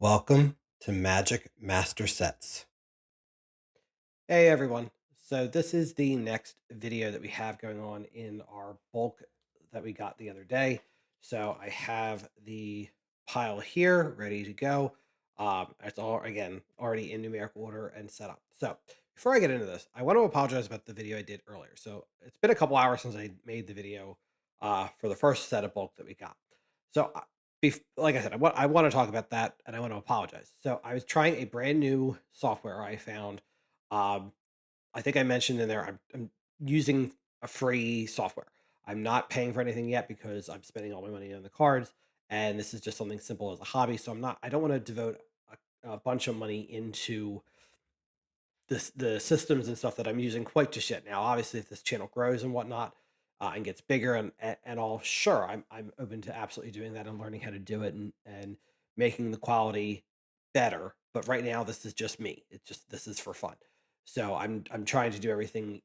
Welcome to Magic Master Sets. Hey everyone. So this is the next video that we have going on in our bulk that we got the other day. So I have the pile here ready to go. It's all again already in numerical order and set up. So before I get into this, I want to apologize about the video I did earlier. So it's been a couple hours since I made the video for the first set of bulk that we got. So like I said, I want to talk about that and I want to apologize. So I was trying a brand new software I found. Um, I think I mentioned in there I'm using a free software. I'm not paying for anything yet because I'm spending all my money on the cards, and this is just something simple as a hobby. So I'm not. I don't want to devote a bunch of money into the systems and stuff that I'm using quite just yet. Now, obviously, if this channel grows and whatnot and gets bigger and all, sure, I'm open to absolutely doing that and learning how to do it and making the quality better. But right now, this is just me. It's just this is for fun. So I'm trying to do everything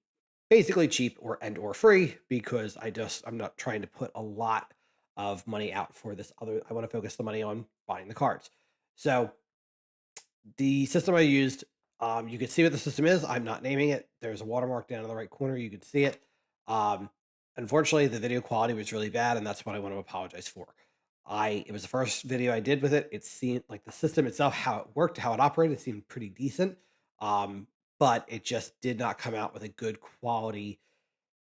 basically cheap or free because I'm not trying to put a lot of money out for this other. I want to focus the money on buying the cards. So the system I used, you can see what the system is. I'm not naming it. There's a watermark down in the right corner. You can see it. Um, Unfortunately, the video quality was really bad, and that's what I want to apologize for. It was the first video I did with it. It seemed like the system itself, how it worked, how it operated, seemed pretty decent. Um, but it just did not come out with a good quality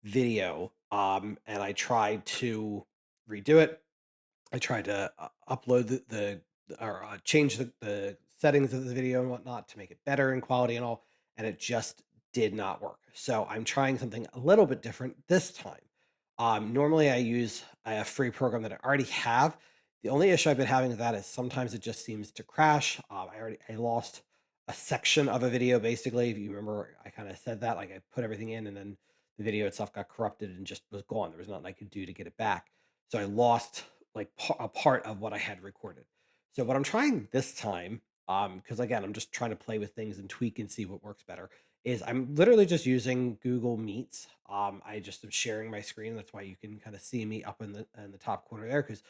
video. And I tried to redo it. I tried to upload or change the settings of the video and whatnot to make it better in quality and all, and it just did not work. So I'm trying something a little bit different this time. Normally, I use a free program that I already have. The only issue I've been having with that is sometimes it just seems to crash. I lost a section of a video basically. If you remember, I kind of said that like I put everything in and then the video itself got corrupted and just was gone. There was nothing I could do to get it back. So I lost like a part of what I had recorded. So what I'm trying this time, because again, I'm just trying to play with things and tweak and see what works better, is I'm literally just using Google Meets. I just am sharing my screen. That's why you can kind of see me up in the top corner there, because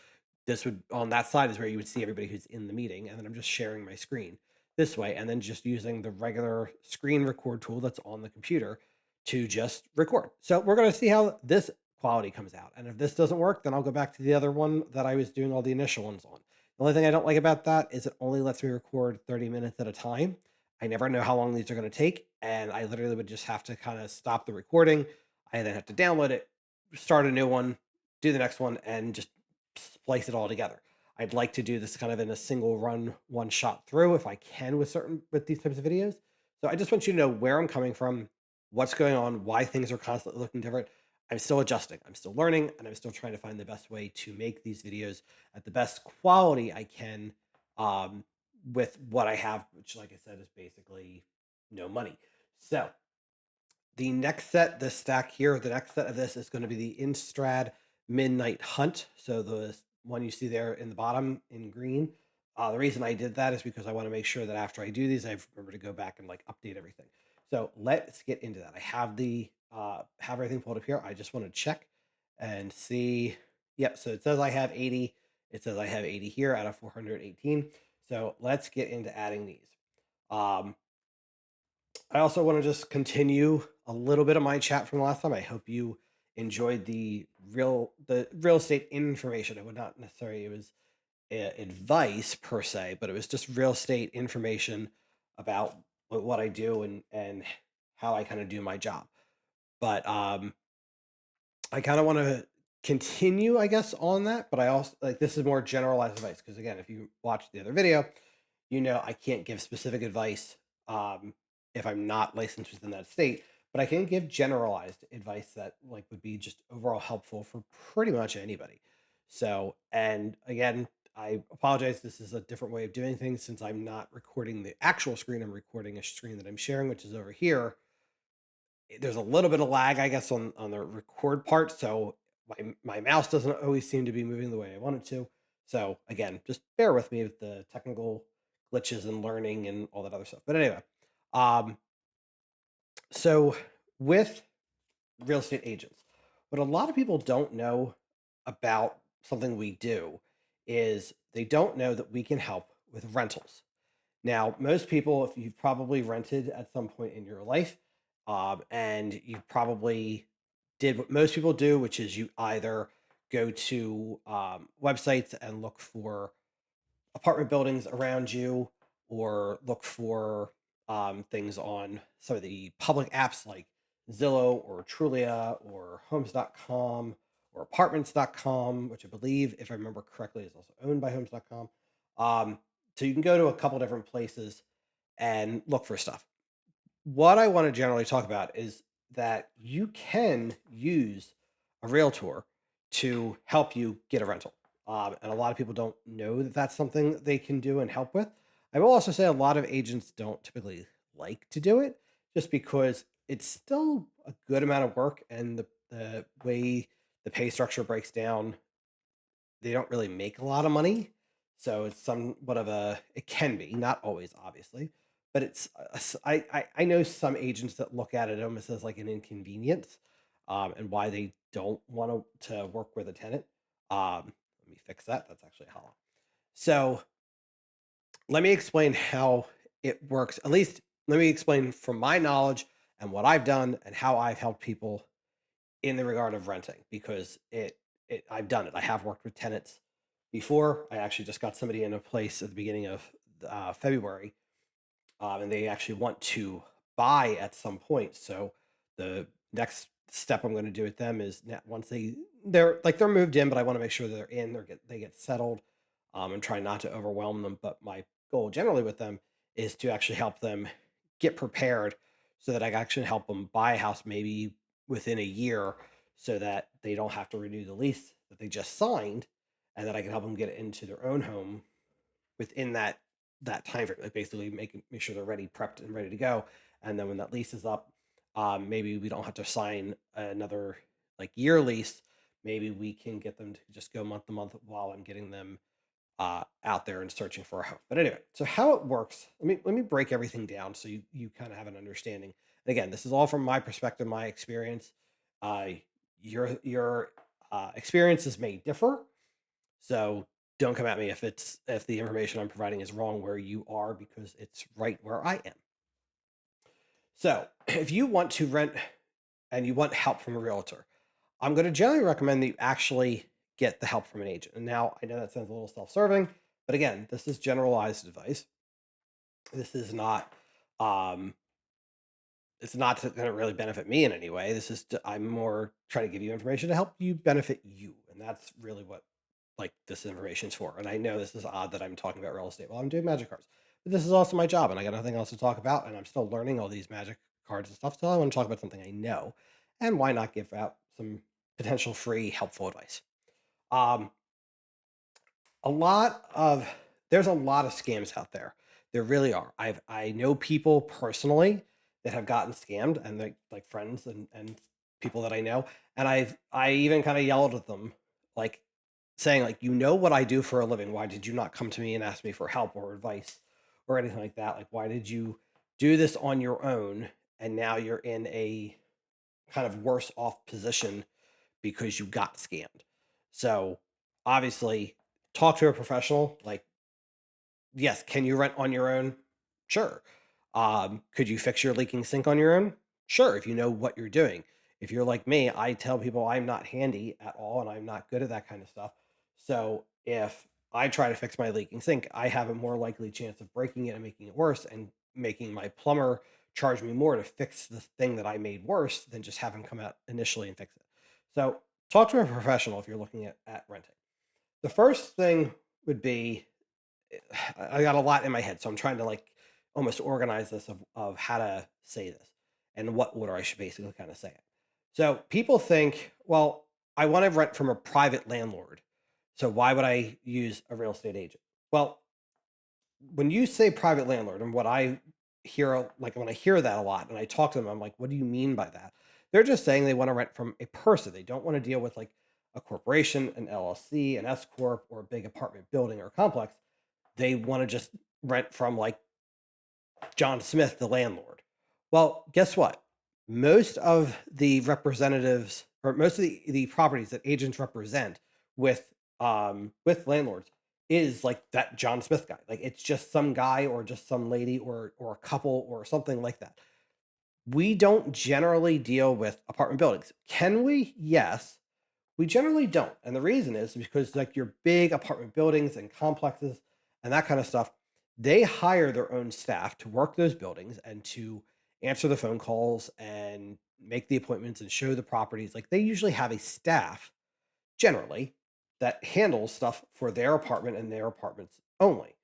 this would on that side is where you would see everybody who's in the meeting, and then I'm just sharing my screen this way, and then just using the regular screen record tool that's on the computer to just record. So we're going to see how this quality comes out, and if this doesn't work, then I'll go back to the other one that I was doing all the initial ones on. The only thing I don't like about that is it only lets me record 30 minutes at a time. I never know how long these are going to take, and I literally would just have to kind of stop the recording. I then have to download it, start a new one, do the next one, and just splice it all together. I'd like to do this kind of in a single run, one shot through if I can with these types of videos. So I just want you to know where I'm coming from, what's going on, why things are constantly looking different. I'm still adjusting, I'm still learning, and I'm still trying to find the best way to make these videos at the best quality I can um, with what I have, which, like I said, is basically no money. So the next set, this stack here, the next set of this is going to be the Innistrad Midnight Hunt. So the one you see there in the bottom in green. The reason I did that is because I want to make sure that after I do these, I remember to go back and like update everything. So let's get into that. I have have everything pulled up here. I just want to check and see. Yep. So it says I have 80. It says I have 80 here out of 418. So let's get into adding these. Um, I also want to just continue a little bit of my chat from last time. I hope you enjoyed the real estate information. It would not necessarily it was advice per se, but it was just real estate information about what I do and how I kind of do my job. But I kind of want to continue, I guess, on that. But I also like this is more generalized advice because again, if you watch the other video, you know I can't give specific advice if I'm not licensed within that state, but I can give generalized advice that like would be just overall helpful for pretty much anybody. So, and again, I apologize. This is a different way of doing things since I'm not recording the actual screen. I'm recording a screen that I'm sharing, which is over here. There's a little bit of lag, I guess, on the record part. So my mouse doesn't always seem to be moving the way I want it to. So again, just bear with me with the technical glitches and learning and all that other stuff. But anyway, um, so with real estate agents, what a lot of people don't know about something we do is they don't know that we can help with rentals. Now, most people, if you've probably rented at some point in your life, and you probably did what most people do, which is you either go to websites and look for apartment buildings around you, or look for things on some of the public apps like Zillow or Trulia or Homes.com or Apartments.com, which I believe, if I remember correctly, is also owned by Homes.com. So you can go to a couple different places and look for stuff. What I want to generally talk about is that you can use a realtor to help you get a rental. And a lot of people don't know that that's something that they can do and help with. I will also say a lot of agents don't typically like to do it just because it's still a good amount of work, and the way the pay structure breaks down, they don't really make a lot of money. So it's somewhat of a, it can be, not always, obviously, but it's, I know some agents that look at it almost as like an inconvenience, and why they don't want to work with a tenant. Let me fix that. That's actually hollow. So let me explain how it works. At least let me explain from my knowledge and what I've done and how I've helped people in the regard of renting, because it I've done it. I have worked with tenants before. I actually just got somebody in a place at the beginning of February, and they actually want to buy at some point. So the next step I'm going to do with them is, once they're moved in, but I want to make sure they're in, they get settled, and try not to overwhelm them. But my goal generally with them is to actually help them get prepared so that I can actually help them buy a house maybe within a year, so that they don't have to renew the lease that they just signed, and that I can help them get into their own home within that time frame, like basically make sure they're ready, prepped, and ready to go. And then when that lease is up, maybe we don't have to sign another like year lease. Maybe we can get them to just go month to month while I'm getting them out there and searching for a home. But anyway, so how it works, let me break everything down so you kind of have an understanding. And again, this is all from my perspective, my experience. Uh, your experiences may differ, so don't come at me if the information I'm providing is wrong where you are, because it's right where I am. So if you want to rent and you want help from a realtor, I'm going to generally recommend that you actually get the help from an agent. And now I know that sounds a little self-serving, but again, this is generalized advice. This is not um it's not going to really benefit me in any way. I'm more trying to give you information to help you benefit you. And that's really what like this information is for. And I know this is odd that I'm talking about real estate while I'm doing magic cards, but this is also my job, and I got nothing else to talk about. And I'm still learning all these magic cards and stuff. So I want to talk about something I know, and why not give out some potential free helpful advice. Um, a lot of There's a lot of scams out there. There really are. I know people personally that have gotten scammed, and like friends and people that I know, and I even kind of yelled at them, like saying like, you know what I do for a living. Why did you not come to me and ask me for help or advice or anything like that? Like, why did you do this on your own, and now you're in a kind of worse off position because you got scammed? So obviously, talk to a professional. Like, yes, can you rent on your own? Sure. Could you fix your leaking sink on your own? Sure, if you know what you're doing. If you're like me, I tell people I'm not handy at all and I'm not good at that kind of stuff. So if I try to fix my leaking sink, I have a more likely chance of breaking it and making it worse, and making my plumber charge me more to fix the thing that I made worse than just have him come out initially and fix it. So talk to a professional if you're looking at renting. The first thing would be, I got a lot in my head, so I'm trying to like almost organize this of how to say this and what order I should basically kind of say it. So people think, well, I want to rent from a private landlord, so why would I use a real estate agent? Well, when you say private landlord, and what I hear, like when I hear that a lot and I talk to them, I'm like, what do you mean by that? They're just saying they want to rent from a person. They don't want to deal with like a corporation, an LLC, an S corp, or a big apartment building or complex. They want to just rent from like John Smith, the landlord. Well, guess what? Most of the representatives, or most of the properties that agents represent with landlords, is like that John Smith guy. Like it's just some guy or just some lady or a couple or something like that. We don't generally deal with apartment buildings. Can we? Yes. We generally don't. And the reason is because like your big apartment buildings and complexes and that kind of stuff, they hire their own staff to work those buildings and to answer the phone calls and make the appointments and show the properties. Like they usually have a staff generally that handles stuff for their apartment and their apartments only.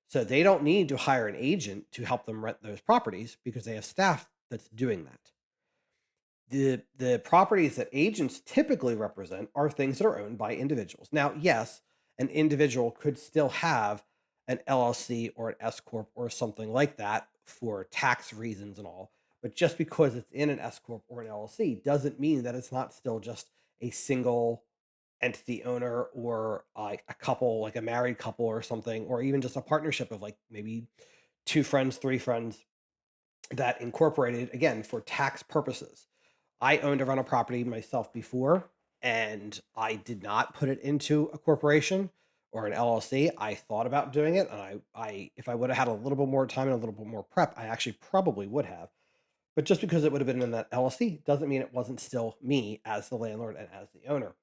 So they don't need to hire an agent to help them rent those properties because they have staff that's doing that. The properties that agents typically represent are things that are owned by individuals. Now, yes, an individual could still have an LLC or an S corp or something like that for tax reasons and all. But just because it's in an S corp or an LLC doesn't mean that it's not still just a single entity owner or like a couple, like a married couple or something, or even just a partnership of like maybe two friends, three friends that incorporated again for tax purposes. I owned a rental property myself before, and I did not put it into a corporation or an LLC. I thought about doing it, and I if I would have had a little bit more time and a little bit more prep, I actually probably would have. But just because it would have been in that LLC doesn't mean it wasn't still me as the landlord and as the owner.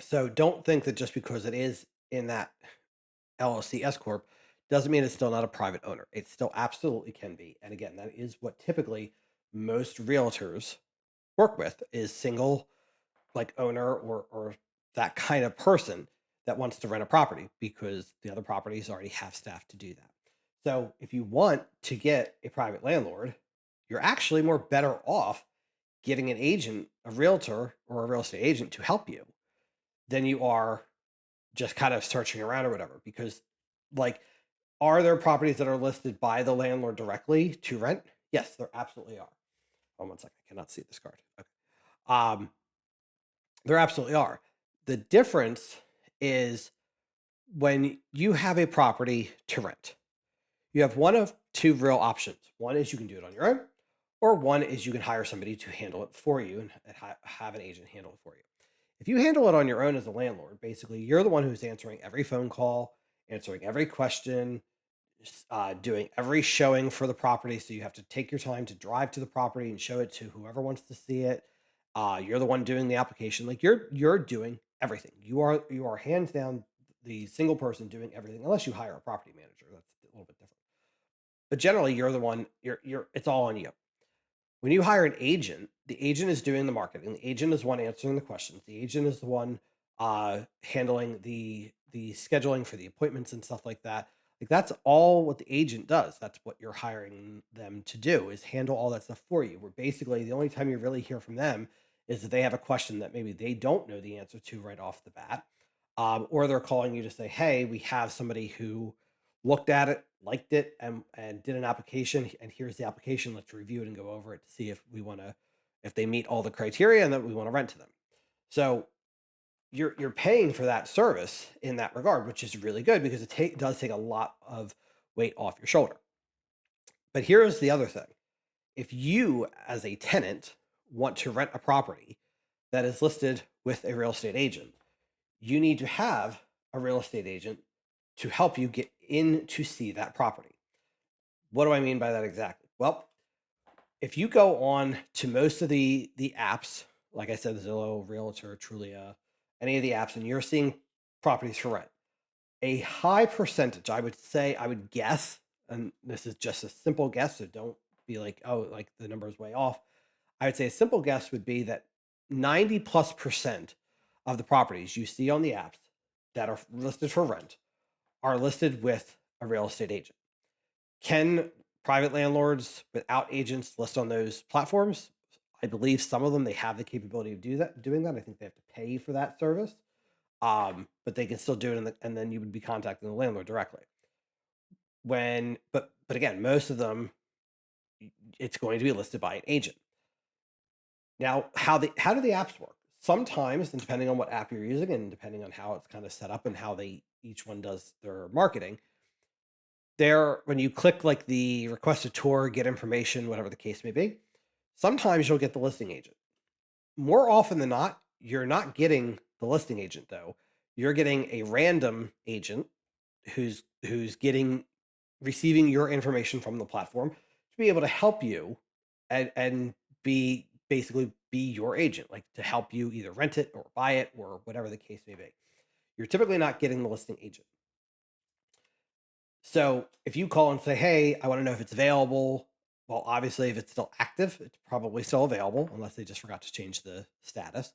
So don't think that just because it is in that LLC S corp doesn't mean it's still not a private owner. It still absolutely can be. And again, that is what typically most realtors work with is single like owner or that kind of person that wants to rent a property because the other properties already have staff to do that. So if you want to get a private landlord, you're actually more better off getting an agent, a realtor or a real estate agent to help you than you are just kind of searching around or whatever. Because like, are there properties that are listed by the landlord directly to rent? Yes, there absolutely are. Oh, one second. I cannot see this card. Okay. Um, there absolutely are. The difference is when you have a property to rent, you have one of two real options. One is you can do it on your own, or one is you can hire somebody to handle it for you and have an agent handle it for you. If you handle it on your own as a landlord, basically you're the one who's answering every phone call, answering every question, doing every showing for the property. So you have to take your time to drive to the property and show it to whoever wants to see it. You're the one doing the application. Like you're doing everything. You are hands down the single person doing everything, unless you hire a property manager. That's a little bit different. But generally, you're the one. You're. It's all on you. When you hire an agent, the agent is doing the marketing. The agent is the one answering the questions. The agent is the one handling the scheduling for the appointments and stuff like that. Like that's all what the agent does. That's what you're hiring them to do is handle all that stuff for you. Where basically the only time you really hear from them is that they have a question that maybe they don't know the answer to right off the bat, or they're calling you to say, "Hey, we have somebody who looked at it, liked it, and did an application, and here's the application. Let's review it and go over it to see if we want to, if they meet all the criteria and that we want to rent to them." So you're paying for that service in that regard, which is really good because does take a lot of weight off your shoulder. But here's the other thing: if you, as a tenant, want to rent a property that is listed with a real estate agent, you need to have a real estate agent to help you get in to see that property. What do I mean by that exactly? Well, if you go on to most of the apps, like I said, Zillow, Realtor, Trulia, any of the apps, and you're seeing properties for rent, a high percentage, I would say, I would guess, and this is just a simple guess, so don't be like, oh, like the number is way off. I would say a simple guess would be that 90 plus percent of the properties you see on the apps that are listed for rent are listed with a real estate agent. Can private landlords without agents list on those platforms? I believe some of them they have the capability of doing that. I think they have to pay for that service. But they can still do it and then you would be contacting the landlord directly. But again, most of them it's going to be listed by an agent. Now, how do the apps work? Sometimes, and depending on what app you're using and depending on how it's kind of set up and how they each one does their marketing, there when you click like the request a tour, get information, whatever the case may be, sometimes you'll get the listing agent. More often than not, you're not getting the listing agent though. You're getting a random agent who's getting receiving your information from the platform to be able to help you and be basically be your agent, like to help you either rent it or buy it or whatever the case may be. You're typically not getting the listing agent. So if you call and say, "Hey, I want to know if it's available," well, obviously, if it's still active, it's probably still available, unless they just forgot to change the status.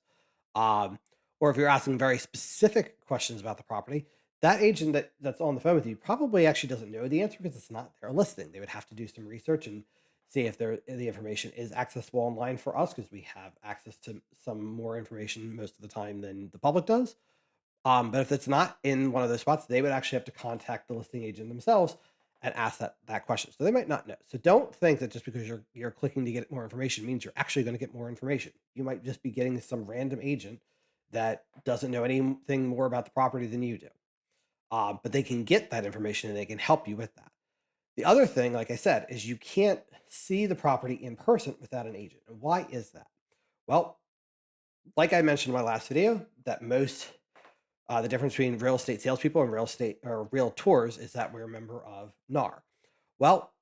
Um, or if you're asking very specific questions about the property, that agent that's on the phone with you probably actually doesn't know the answer because it's not their listing. They would have to do some research and see if the information is accessible online for us because we have access to some more information most of the time than the public does. But if it's not in one of those spots, they would actually have to contact the listing agent themselves and ask that question. So they might not know. So don't think that just because you're clicking to get more information means you're actually going to get more information. You might just be getting some random agent that doesn't know anything more about the property than you do. But they can get that information and they can help you with that. The other thing, like I said, is you can't see the property in person without an agent. And why is that? Well, like I mentioned in my last video, that most the difference between real estate salespeople and real estate or real tours is that we're a member of NAR. Well,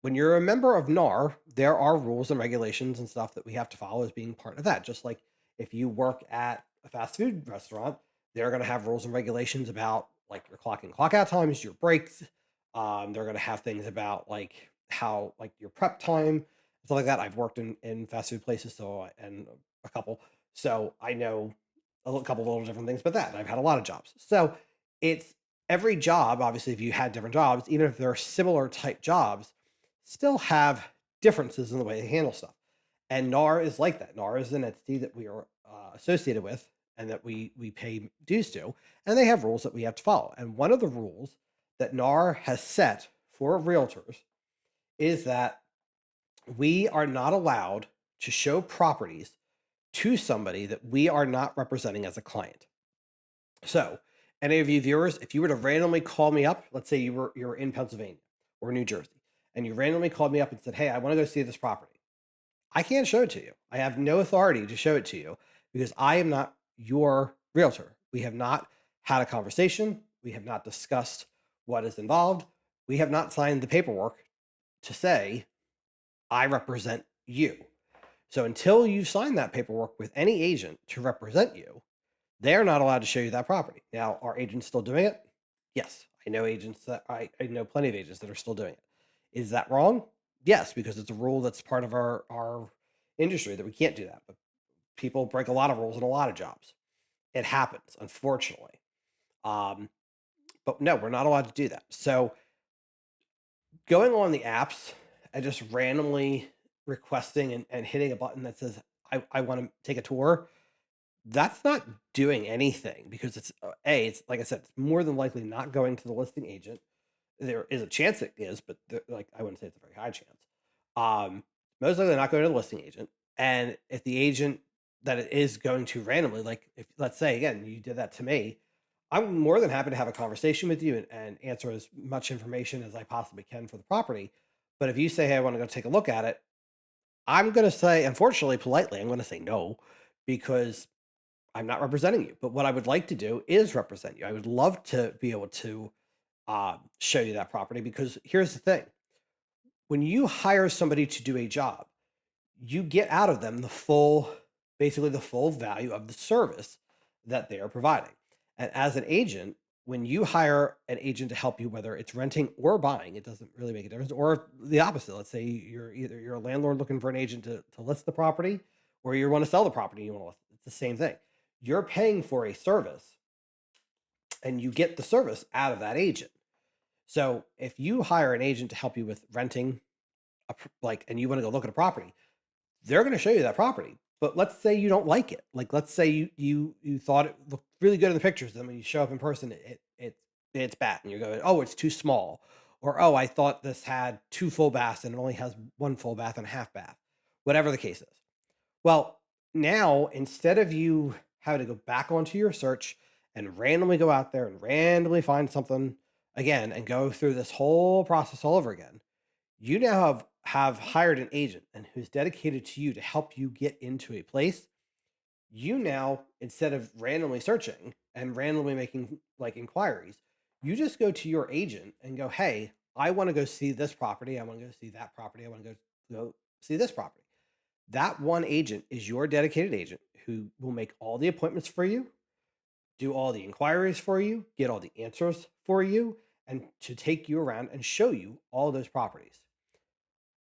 when you're a member of NAR, there are rules and regulations and stuff that we have to follow as being part of that. Just like if you work at a fast food restaurant, they're going to have rules and regulations about like your clock in, clock out times, your breaks. They're going to have things about like how like your prep time, stuff like that. I've worked in fast food places, and a couple, so I know couple little different things. But that I've had a lot of jobs, so it's every job. Obviously, if you had different jobs, even if they're similar type jobs still have differences in the way they handle stuff. And NAR is like that. NAR is an entity that we are associated with and that we pay dues to, and they have rules that we have to follow. And one of the rules that NAR has set for realtors is that we are not allowed to show properties to somebody that we are not representing as a client. So, any of you viewers, if you were to randomly call me up, let's say you were in Pennsylvania or New Jersey, and you randomly called me up and said, "Hey, I want to go see this property." I can't show it to you. I have no authority to show it to you because I am not your realtor. We have not had a conversation. We have not discussed what is involved. We have not signed the paperwork to say I represent you. So until you sign that paperwork with any agent to represent you, they're not allowed to show you that property. Now, are agents still doing it? Yes. I know plenty of agents that are still doing it. Is that wrong? Yes, because it's a rule that's part of our industry that we can't do that. But people break a lot of rules in a lot of jobs. It happens, unfortunately. Um, but no, we're not allowed to do that. So going on the apps and just randomly requesting and hitting a button that says I want to take a tour, that's not doing anything because it's like I said, it's more than likely not going to the listing agent. There is a chance it is, but like I wouldn't say it's a very high chance. Um, Most likely not going to the listing agent. And if the agent that it is going to randomly, like if let's say again you did that to me, I'm more than happy to have a conversation with you and answer as much information as I possibly can for the property. But if you say, "Hey, I want to go take a look at it," I'm going to say, unfortunately, politely, I'm going to say no because I'm not representing you. But what I would like to do is represent you. I would love to be able to show you that property because here's the thing: when you hire somebody to do a job, you get out of them basically the full value of the service that they are providing. And as an agent, when you hire an agent to help you, whether it's renting or buying, it doesn't really make a difference. Or the opposite. Let's say you're a landlord looking for an agent to list the property, or you want to sell the property, you want to list it. It's the same thing. You're paying for a service and you get the service out of that agent. So if you hire an agent to help you with renting and you want to go look at a property, they're going to show you that property. But let's say you don't like it. Like let's say you thought it looked really good in the pictures, then when you show up in person, it's bad, and you're going, "Oh, it's too small," or "Oh, I thought this had two full baths and it only has one full bath and a half bath," whatever the case is. Well, now instead of you having to go back onto your search and randomly go out there and randomly find something again and go through this whole process all over again, you now have hired an agent and who's dedicated to you to help you get into a place. You now, instead of randomly searching and randomly making like inquiries, You just go to your agent and go, "Hey, I want to go see this property. I want to go see that property. I want to go see this property." That one agent is your dedicated agent who will make all the appointments for you, do all the inquiries for you, get all the answers for you, and to take you around and show you all those properties.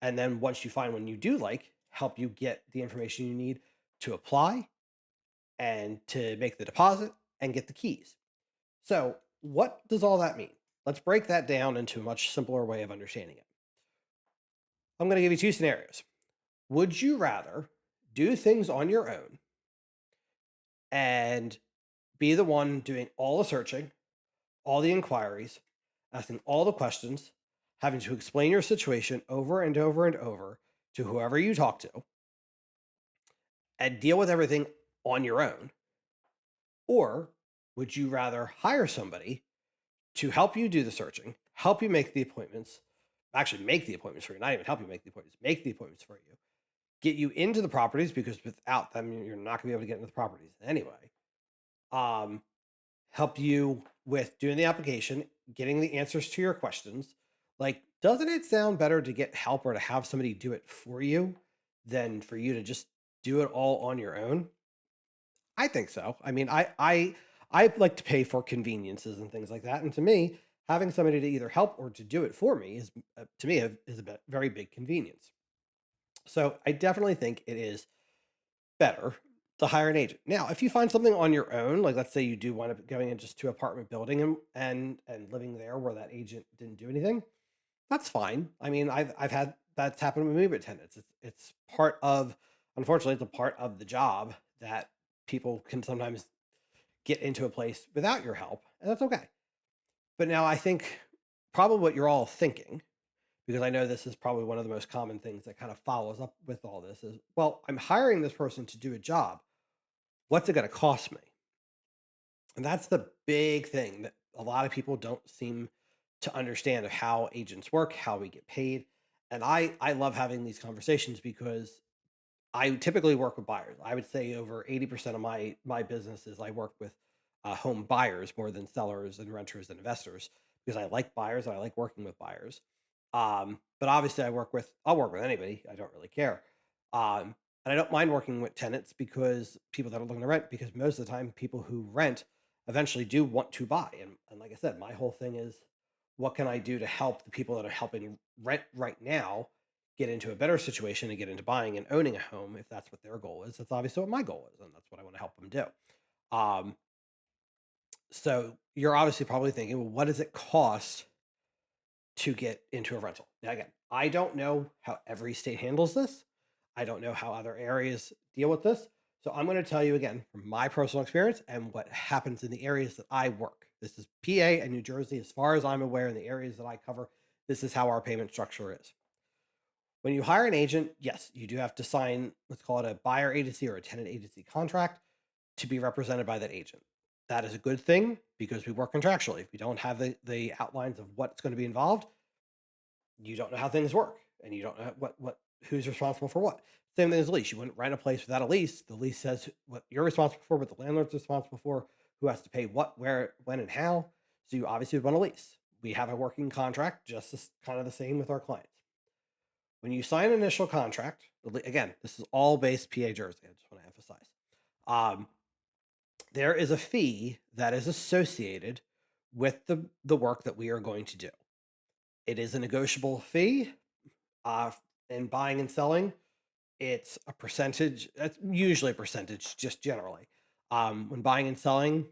And then once you find one you do like, help you get the information you need to apply and to make the deposit and get the keys. So, what does all that mean? Let's break that down into a much simpler way of understanding it. I'm going to give you two scenarios. Would you rather do things on your own and be the one doing all the searching, all the inquiries, asking all the questions, having to explain your situation over and over and over to whoever you talk to, and deal with everything on your own? Or would you rather hire somebody to help you do the searching, help you make the appointments, actually make the appointments for you, not even help you make the appointments, make the appointments for you, get you into the properties because without them, you're not going to be able to get into the properties anyway. Um, Help you with doing the application, getting the answers to your questions. Like, doesn't it sound better to get help or to have somebody do it for you than for you to just do it all on your own? I think so. I mean, I like to pay for conveniences and things like that, and to me, having somebody to either help or to do it for me is, to me, is a very big convenience. So I definitely think it is better to hire an agent. Now, if you find something on your own, like let's say you do wind up going in just to apartment building and living there where that agent didn't do anything, that's fine. I mean, I've had that's happened with movie attendants. It's part of, unfortunately, it's a part of the job that people can sometimes get into a place without your help, and that's okay. But now I think probably what you're all thinking, because I know this is probably one of the most common things that kind of follows up with all this is, well, I'm hiring this person to do a job. What's it going to cost me? And that's the big thing that a lot of people don't seem to understand of how agents work, how we get paid. And I love having these conversations because I typically work with buyers. I would say over 80% of my business is I work with home buyers more than sellers and renters and investors because I like buyers and I like working with buyers. But obviously, I'll work with anybody. I don't really care. And I don't mind working with tenants because people that are looking to rent, because most of the time, people who rent eventually do want to buy. And like I said, my whole thing is, what can I do to help the people that are helping rent right now get into a better situation and get into buying and owning a home if that's what their goal is. That's obviously what my goal is, and that's what I want to help them do. Um, so you're obviously probably thinking, well, what does it cost to get into a rental? Now, again, I don't know how every state handles this. I don't know how other areas deal with this. So I'm going to tell you again from my personal experience and what happens in the areas that I work. This is PA and New Jersey, as far as I'm aware, in the areas that I cover. This is how our payment structure is. When you hire an agent, yes, you do have to sign, let's call it a buyer agency or a tenant agency contract to be represented by that agent. That is a good thing because we work contractually. If you don't have the outlines of what's going to be involved, you don't know how things work and you don't know what who's responsible for what. Same thing as a lease. You wouldn't rent a place without a lease. The lease says what you're responsible for, what the landlord's responsible for, who has to pay what, where, when, and how. So you obviously would want a lease. We have a working contract, just as, kind of the same with our clients. When you sign an initial contract, again, this is all based PA Jersey. I just want to emphasize. Um, there is a fee that is associated with the work that we are going to do. It is a negotiable fee. Uh, in buying and selling, it's a percentage. That's usually a percentage, just generally. When buying and selling,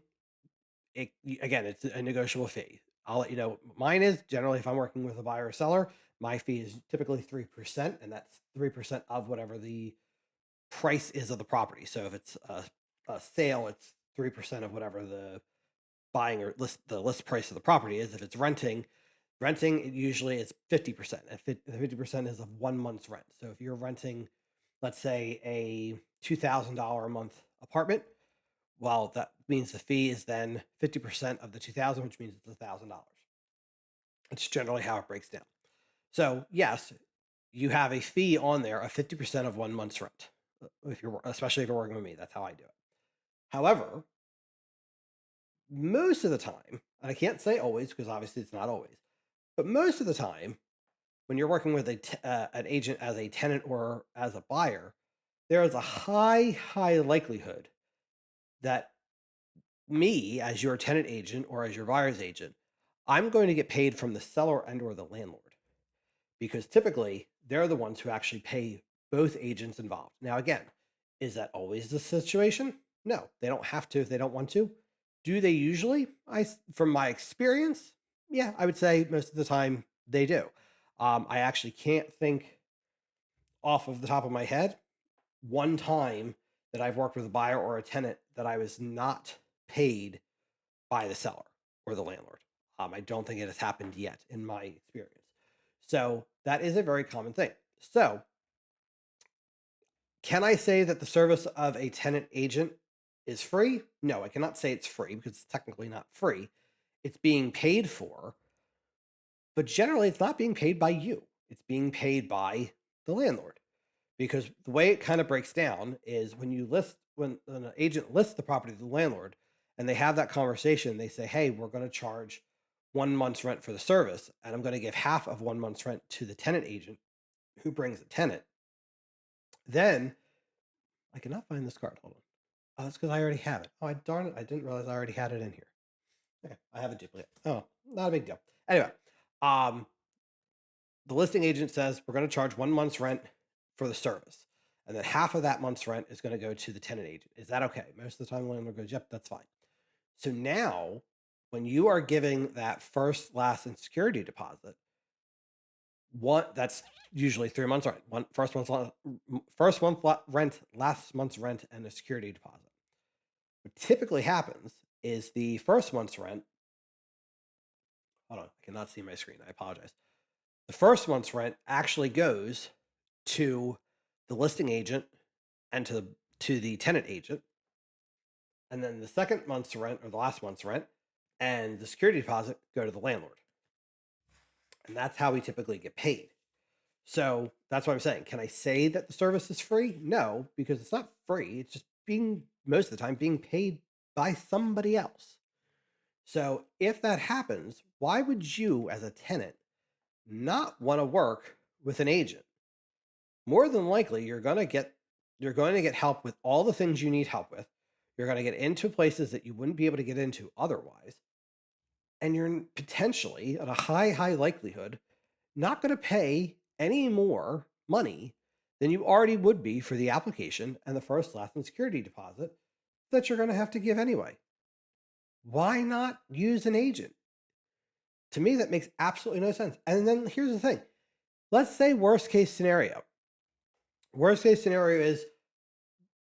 again, it's a negotiable fee. I'll let you know what mine is. Generally, if I'm working with a buyer or seller, my fee is typically 3%, and that's 3% of whatever the price is of the property. So if it's a sale, it's 3% of whatever the buying or the list price of the property is. If it's renting it usually is 50%. And 50% is of 1 month's rent. So if you're renting, let's say a $2,000 a month apartment, well, that means the fee is then 50% of the 2,000, which means it's $1,000. It's generally how it breaks down. So yes, you have a fee on there of 50% of 1 month's rent. If you're especially if you're working with me, that's how I do it. However, most of the time, And I can't say always because obviously it's not always, but most of the time, when you're working with an agent as a tenant or as a buyer, there is a high likelihood that me, as your tenant agent or as your buyer's agent, I'm going to get paid from the seller and or the landlord because typically they're the ones who actually pay both agents involved. Now, again, is that always the situation? No, they don't have to if they don't want to. Do they usually? From my experience, yeah, I would say most of the time they do. I actually can't think off of the top of my head one time that I've worked with a buyer or a tenant that I was not paid by the seller or the landlord. I don't think it has happened yet in my experience. So that is a very common thing. So, can I say that the service of a tenant agent is free? No, I cannot say it's free because it's technically not free. It's being paid for, but generally it's not being paid by you. It's being paid by the landlord. Because the way it kind of breaks down is when an agent lists the property to the landlord and they have that conversation, they say, "Hey, we're going to charge 1 month's rent for the service, and I'm going to give half of 1 month's rent to the tenant agent who brings a tenant." Then I cannot find this card. Hold on. Oh, that's because I already have it. Oh, darn it! I didn't realize I already had it in here. Okay, I have a duplicate. Oh, not a big deal. Anyway, um, the listing agent says we're going to charge 1 month's rent for the service. And then half of that month's rent is going to go to the tenant agent. Is that okay? Most of the time, the landlord goes, "Yep, that's fine." So now, when you are giving that first, last, and security deposit, that's usually 3 months rent. First month rent, last month's rent, and a security deposit. What typically happens is the first month's rent. Hold on, I cannot see my screen. I apologize. The first month's rent actually goes to the listing agent and to the tenant agent, and then the second month's rent or the last month's rent and the security deposit go to the landlord. And that's how we typically get paid. So that's what I'm saying. Can I say that the service is free? No, because it's not free. It's just being most of the time being paid by somebody else. So if that happens, why would you as a tenant not want to work with an agent? More than likely you're going to get help with all the things you need help with. You're going to get into places that you wouldn't be able to get into otherwise, and you're potentially at a high likelihood not going to pay any more money than you already would be for the application and the first, last, and security deposit that you're going to have to give anyway. Why not use an agent? To me, that makes absolutely no sense. And then here's the thing. Let's say worst case scenario. Worst case scenario is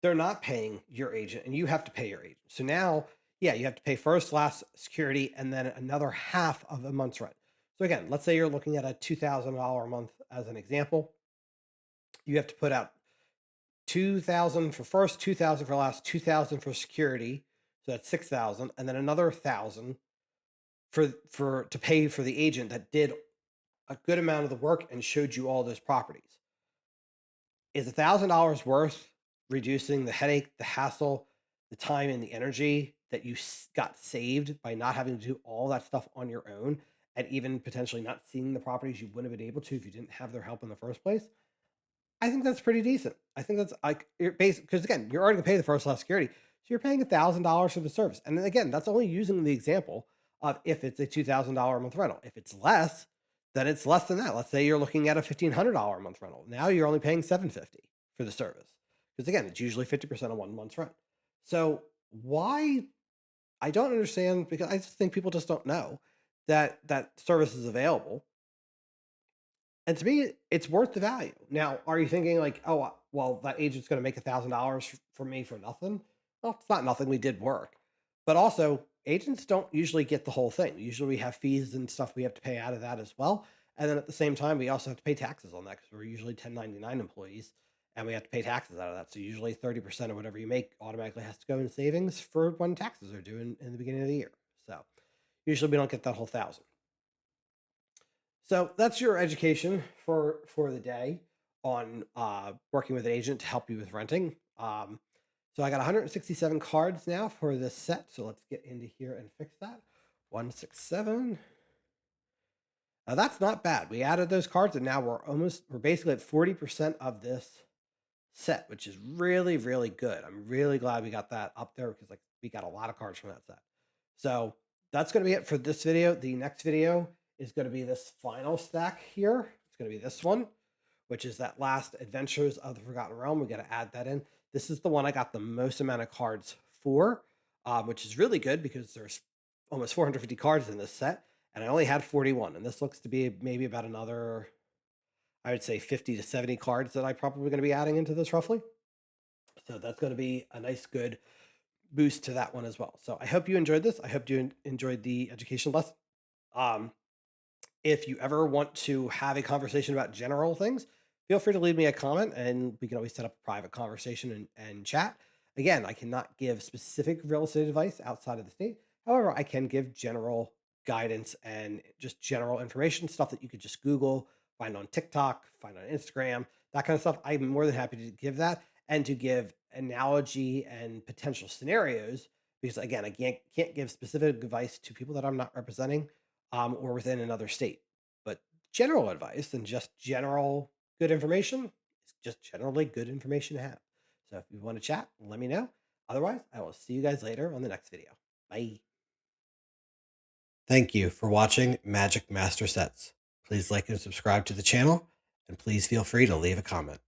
they're not paying your agent and you have to pay your agent. So now, yeah, you have to pay first, last, security, and then another half of a month's rent. So again, let's say you're looking at a $2,000 a month as an example. You have to put out 2,000 for first, 2,000 for last, 2,000 for security. So that's 6,000, and then another 1,000 for to pay for the agent that did a good amount of the work and showed you all those properties. Is $1,000 worth reducing the headache, the hassle, the time, and the energy that you got saved by not having to do all that stuff on your own and even potentially not seeing the properties you wouldn't have been able to if you didn't have their help in the first place? I think that's pretty decent. I think that's like you're because again, you're already gonna pay the first class security, so you're paying $1,000 for the service. And then again, that's only using the example of if it's a $2,000 a month rental. If it's less, then it's less than that. Let's say you're looking at a $1,500 a month rental. Now you're only paying $750 for the service because again, it's usually 50% of 1 month's rent. So why? I don't understand because I just think people just don't know that that service is available, and to me, it's worth the value. Now, are you thinking like, oh, well, that agent's going to make $1,000 for me for nothing? Well, it's not nothing. We did work, but also agents don't usually get the whole thing. Usually, we have fees and stuff we have to pay out of that as well. And then at the same time, we also have to pay taxes on that because we're usually 1099 employees, and we have to pay taxes out of that. So usually, 30% of whatever you make automatically has to go in savings for when taxes are due in the beginning of the year. So usually, we don't get that whole thousand. So that's your education for the day on working with an agent to help you with renting. So I got 167 cards now for this set. So let's get into here and fix that. 167. Now that's not bad. We added those cards, and now we're basically at 40% of this set, which is really, really good. I'm really glad we got that up there because like we got a lot of cards from that set. So that's going to be it for this video. The next video is going to be this final stack here. It's going to be this one, which is that last Adventures of the Forgotten Realm. We got to add that in. This is the one I got the most amount of cards for, which is really good because there's almost 450 cards in this set, and I only had 41. And this looks to be maybe about another, I would say 50 to 70 cards that I probably going to be adding into this roughly. So that's going to be a nice, good boost to that one as well. So I hope you enjoyed this. I hope you enjoyed the education lesson. Um, if you ever want to have a conversation about general things, feel free to leave me a comment and we can always set up a private conversation and chat. Again, I cannot give specific real estate advice outside of the state. However, I can give general guidance and just general information, stuff that you could just Google, find on TikTok, find on Instagram, that kind of stuff. I'm more than happy to give that and to give analogy and potential scenarios because, again, I can't give specific advice to people that I'm not representing or within another state. But general advice and just general good information is just generally good information to have. So if you want to chat, let me know. Otherwise, I will see you guys later on the next video. Bye. Thank you for watching Magic Master Sets. Please like and subscribe to the channel, and please feel free to leave a comment.